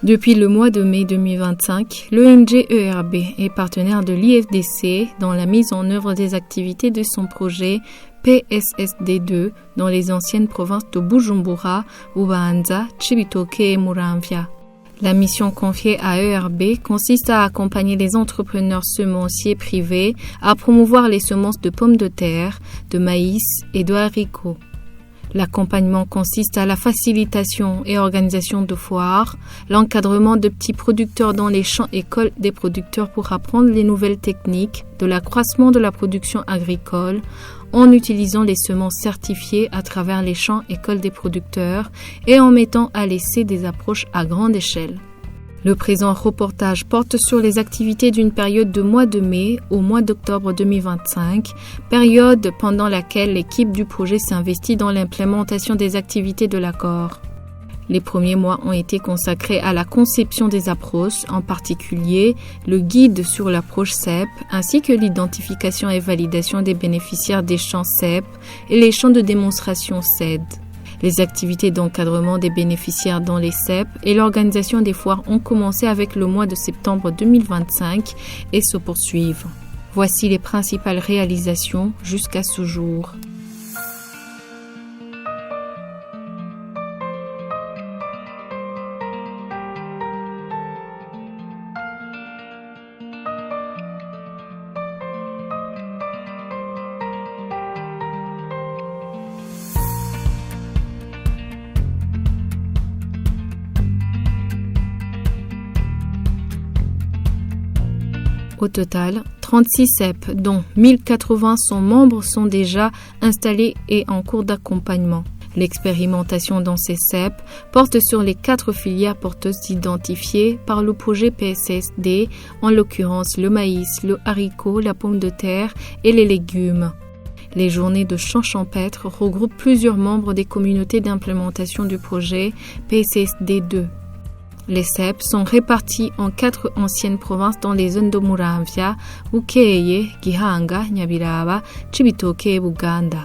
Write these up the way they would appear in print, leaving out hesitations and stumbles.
Depuis le mois de mai 2025, l'ONG ERB est partenaire de l'IFDC dans la mise en œuvre des activités de son projet PSSD2 dans les anciennes provinces de Bujumbura, Bubanza, Cibitoke et Muramvya. La mission confiée à ERB consiste à accompagner les entrepreneurs semenciers privés à promouvoir les semences de pommes de terre, de maïs et de haricots. L'accompagnement consiste à la facilitation et organisation de foires, l'encadrement de petits producteurs dans les champs écoles des producteurs pour apprendre les nouvelles techniques de l'accroissement de la production agricole en utilisant les semences certifiées à travers les champs écoles des producteurs et en mettant à l'essai des approches à grande échelle. Le présent reportage porte sur les activités d'une période de mois de mai au mois d'octobre 2025, période pendant laquelle l'équipe du projet s'investit dans l'implémentation des activités de l'accord. Les premiers mois ont été consacrés à la conception des approches, en particulier le guide sur l'approche CEP, ainsi que l'identification et validation des bénéficiaires des champs CEP et les champs de démonstration CED. Les activités d'encadrement des bénéficiaires dans les CEP et l'organisation des foires ont commencé avec le mois de septembre 2025 et se poursuivent. Voici les principales réalisations jusqu'à ce jour. Au total, 36 CEP, dont 1080 membres sont déjà installés et en cours d'accompagnement. L'expérimentation dans ces CEP porte sur les 4 filières porteuses identifiées par le projet PSSD, en l'occurrence le maïs, le haricot, la pomme de terre et les légumes. Les journées de champs champêtres regroupent plusieurs membres des communautés d'implémentation du projet PSSD2. Les CEP sont répartis en 4 anciennes provinces dans les zones de Muramvya, Bukeye, Gihanga, Nyabiraba, Cibitoke et Buganda.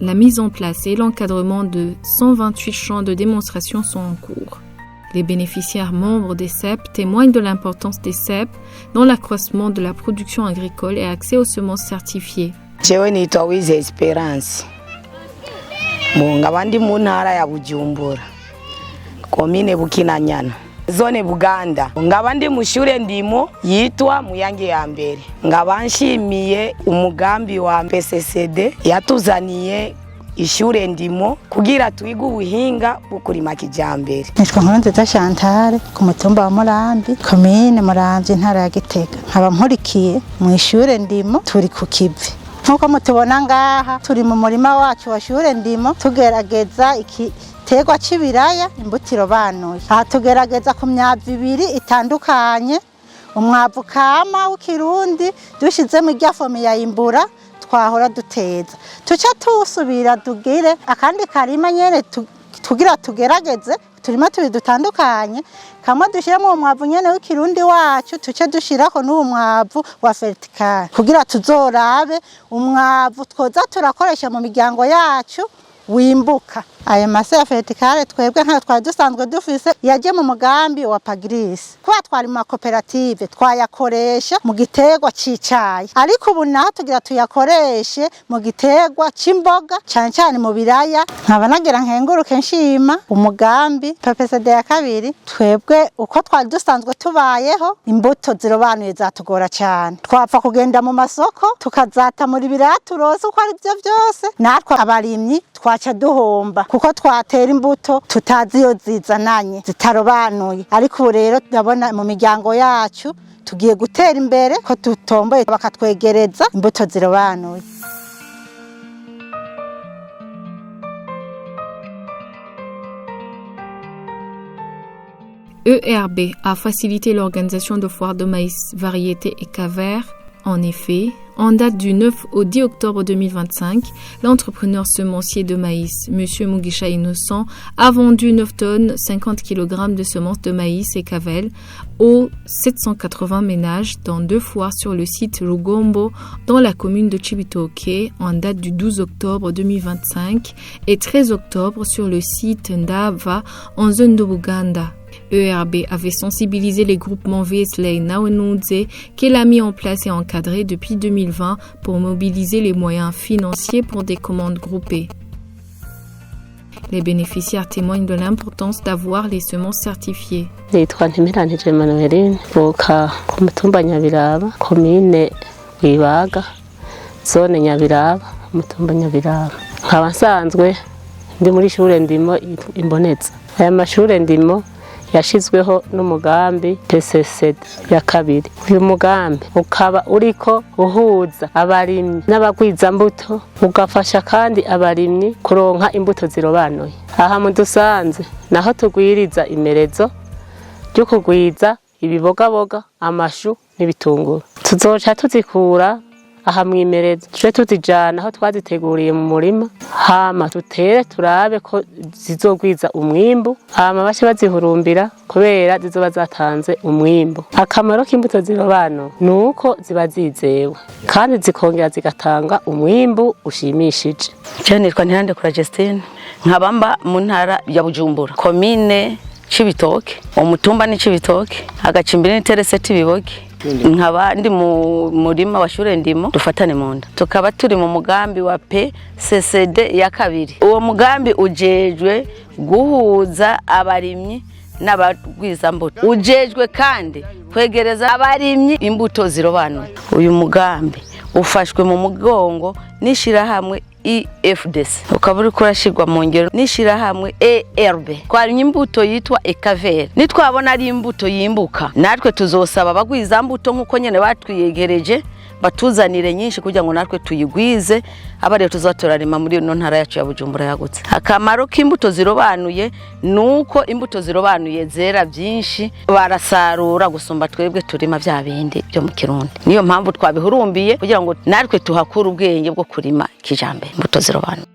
La mise en place et l'encadrement de 128 champs de démonstration sont en cours. Les bénéficiaires membres des CEP témoignent de l'importance des CEP dans l'accroissement de la production agricole et accès aux semences certifiées. Jewe nitwa Wize Esperance. Ngaba ndi mu ntara ya Bujumbura. Komine Bukinanyana. Zone Buganda. Ngaba ndi mu shure ndimo yitwa Muyange ya mbere. Ngaba nshimiye umugambi wa PSSD yatuzaniye ishure ndimo kugira twiga ubuhinga bwo kurima kijambere. Nitwa Nkurunziza Chantal ku mutumba wa Murambi, komine Murambi, ntara ya Gitega. Nkaba mpurikiye mu ishure ndimo turi ku kivi. Nkuko mutubona ngaha turi mu murima wacu wa shure ndimo tugerageza igiterwa c'ibiraya imbutiro banuye. Aha tugerageza ku myavu ibiri itandukanye, umwavu kama w'ikirundi dushizemo irya fomi ya imbura twahora duteza. Tuca tusubira tugire akandi karima nyene tugira tugerageze turima turi dutandukanye, kamwe dushiramo uwo mwavu nyene w'ikirundi wacu tuce dushirako n'uwo mwavu wa vertical kugira tuzorabe umwavu twoza turakoresha mu miryango yacu wimbuka. Ayo mase ya vertical twebwe nka twari dusanzwe dufise yaje mu mugambi wa Pagris. Kwa twari mu koperative twayakoresha mu giterwa c'icayi, ariko ubu naho tugira tuyakoreshe mu giterwa c'imboga cyane cyane mu biraya. Nkaba nagira nkenguruke nshima umugambi PPSD ya kabiri. Twebwe uko twari dusanzwe tubayeho imbuto zirobanuye zatugora cyane, twapfa kugenda mu masoko tukazata muri biraya turose uko ari byo byose, natwe abarimyi twaca duhomba kuko twatera imbuto tutazi iyo zizananye zitarobanuye. Ariko rero ndabona mu miryango yacu tugiye gutera imbere ko tutomboye bakatwegereza imbuto zirobanuye. ERB a facilité l'organisation de foires de maïs, variétés et cavers. En effet, en date du 9 au 10 octobre 2025, l'entrepreneur semencier de maïs, M. Mugisha Innocent, a vendu 9 tonnes 50 kg de semences de maïs et cavelles aux 780 ménages dans 2 foires sur le site Rugombo dans la commune de Cibitoke en date du 12 octobre 2025 et 13 octobre sur le site Ndava en zone de Buganda. ERB avait sensibilisé les groupements VSLA Nawenudze qu'elle a mis en place et encadré depuis 2020 pour mobiliser les moyens financiers pour des commandes groupées. Les bénéficiaires témoignent de l'importance d'avoir les semences certifiées. Nitwa Ntimirantije Emmanueline, mvuka ku mutumba Nyabiraba, komine Rwibaga, zone Nyabiraba, umutumba Nyabiraba. Nkaba nsanzwe ndi muri shure ndimo Imboneza. Aya mashure ndimo yashizweho n'umugambi PSSD ya kabiri. Uyu mugambi ukaba uriko uhuza abarimyi n'abagwizambuto, ugafasha kandi abarimyi kuronka imbuto zirobanuye. Aha mu Dusanze naho tugwiriza imerezo ryo kugwiza ibibogaboga, amashu n'ibitunguru. Tuzoca tuzikura aha mwimerezo tuje tuzijana aho twaziteguriye mu murima, hama tutere turabe ko zizogwiza umwimbu, hama bashe bazihurumbira kubera zizoba zatanze umwimbu. Akamaro k'imbuto zirobanuye nuko ziba zizewe kandi zikongera zigatanga umwimbu ushimishije. Nitwa Ntirandekura Justine, nkabamba mu ntara ya Bujumbura, komine Cibitoke, umutumba ni Cibitoke, agacimbiri ni Tereseti Biboge. Nkaba ndi mu murima wa shure ndimo dufatane mu nda, tukaba turi mu mugambi wa PSSD ya kabiri. Uwo mugambi ujejwe guhuza abarimyi n'abagwizambuto, ujejwe kandi kwegereza abarimyi imbuto zirobanuye. Uyu mugambi ufashwe mu mugongo n'ishirahamwe IFDC, ukaba uri kurashirwa mu ngero n'ishirahamwe ERB. Twarimye imbuto yitwa Ekavere, nitwabona ari imbuto yimbuka natwe tuzosaba abagwizambuto nkuko nyene batwiyegereje batuzanire nyinshi kugira ngo natwe tuyigwize, abare tuzatorarima muri no ntara yacu ya Bujumbura yagutse. Akamaro k'imbuto zirobanuye nuko imbuto zirobanuye zera byinshi, barasarura gusumba twebwe turima vya bindi byo mu Kirundi. Niyo mpamvu twabihurumbiye kugira ngo natwe tuhakura ubwenge bwo kurima kijambere imbuto zirobanuye.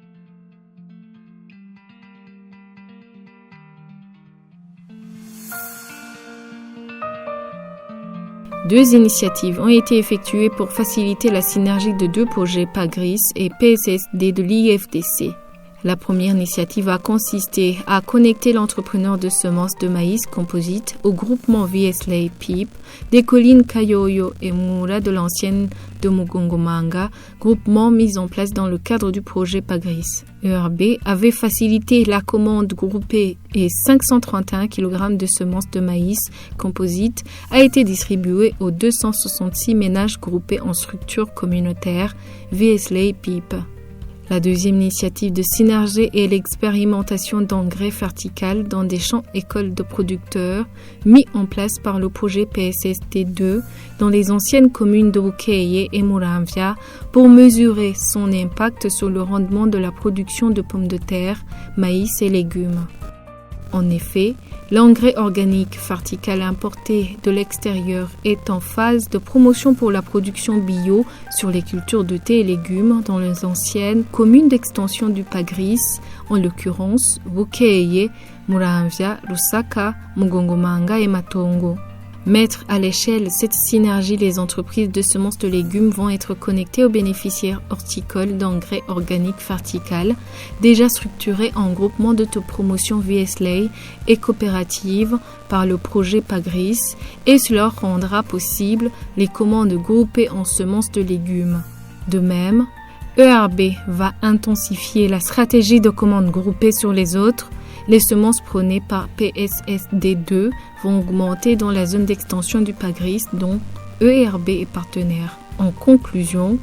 Deux initiatives ont été effectuées pour faciliter la synergie de deux projets PAGRIS et PSSD de l'IFDC. La première initiative a consisté à connecter l'entrepreneur de semences de maïs composite au groupement VSLA PIP des collines Kayoyo et Mura de l'ancienne de Mugongomanga, groupement mis en place dans le cadre du projet PAGRIS. ERB avait facilité la commande groupée et 531 kg de semences de maïs composite a été distribué aux 266 ménages groupés en structure communautaire VSLA PIP. La deuxième initiative de synergie est l'expérimentation d'engrais vertical dans des champs écoles de producteurs mis en place par le projet PSSD2 dans les anciennes communes de Bukeye et Muramvya pour mesurer son impact sur le rendement de la production de pommes de terre, maïs et légumes. En effet, l'engrais organique vertical importé de l'extérieur est en phase de promotion pour la production bio sur les cultures de thé et légumes dans les anciennes communes d'extension du PAGRIS, en l'occurrence Bukeye, Muramvya, Lusaka, Mugongomanga et Matongo. Mettre à l'échelle cette synergie, les entreprises de semences de légumes vont être connectées aux bénéficiaires horticoles d'engrais organiques vertical, déjà structurés en groupement d'autopromotion VSLA et coopératives par le projet PAGRIS, et cela rendra possible les commandes groupées en semences de légumes. De même, ERB va intensifier la stratégie de commandes groupées sur les autres. Les semences prônées par PSSD2 vont augmenter dans la zone d'extension du PAGRIS dont ERB est partenaire. En conclusion,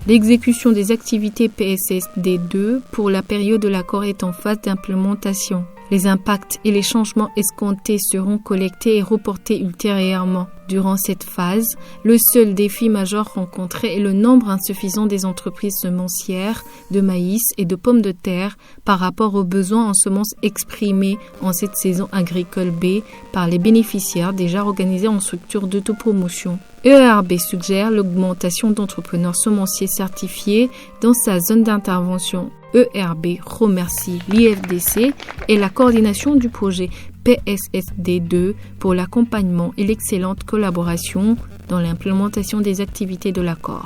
l'exécution des activités PSSD2 pour la période de l'accord est en phase d'implémentation. Les impacts et les changements escomptés seront collectés et reportés ultérieurement. Durant cette phase, le seul défi majeur rencontré est le nombre insuffisant des entreprises semencières de maïs et de pommes de terre par rapport aux besoins en semences exprimés en cette saison agricole B par les bénéficiaires déjà organisés en structure d'autopromotion. ERB suggère l'augmentation d'entrepreneurs semenciers certifiés dans sa zone d'intervention. ERB remercie l'IFDC et la coordination du projet PSSD2 pour l'accompagnement et l'excellente collaboration dans l'implémentation des activités de l'accord.